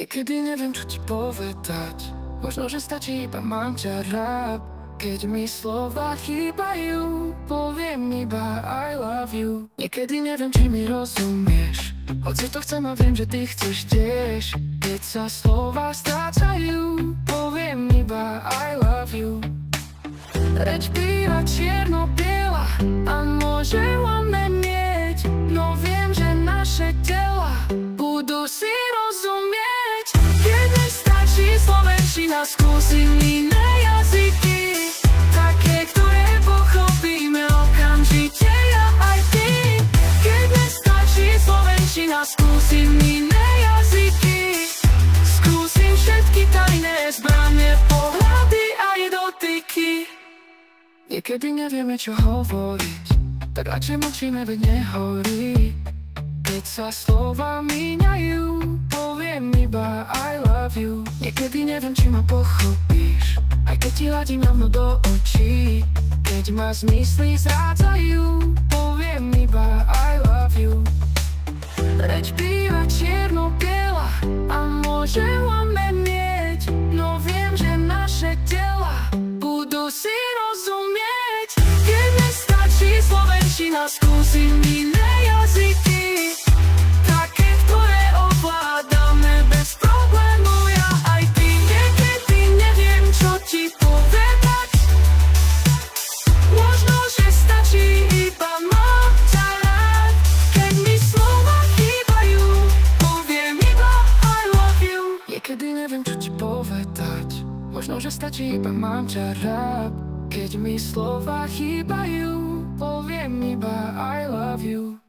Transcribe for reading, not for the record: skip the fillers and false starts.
Niekedy neviem, čo ti povedať. Možno, že stačí iba mám ťa rád. Keď mi slova chýbajú, poviem iba I love you. Niekedy neviem, či mi rozumieš, hoci to chcem a viem, že ty chceš tiež. Keď sa slova strácajú, poviem iba I love you. Reč býva čierno-biela a môže lamieť, no viem, že naše tela budú si rozumieť. Keď nestačí slovenčina, skúsim iné jazyky, také, ktoré pochopíme okamžite ja aj ty. Keď nestačí slovenčina, skúsim iné jazyky, skúsim všetky tajné zbrane, pohľady aj dotyky. Niekedy nevieme, čo hovoriť, tak radšej mlčíme, veď nehorí. Keď sa slova míňajú, poviem iba I love you. Niekedy neviem, či ma pochopíš, aj keď ti hladím rovno do očí. Keď ma z myslí zrádzajú, poviem iba I love you. Reč býva čierno-biela a môže lamenieť, no viem, že naše tela budú si rozumieť. Keď nestačí slovenčina, skúsim iné jazyky, také, ktoré ovládame bez problému ja aj ty. Niekedy neviem, čo ti povedať, možno, že stačí iba mám ťa rád. Keď mi slova chýbajú, poviem iba I love you. Niekedy neviem, čo ti povedať, možno, že stačí iba mám ťa rád. Keď mi slova chýbajú, poviem iba I love you.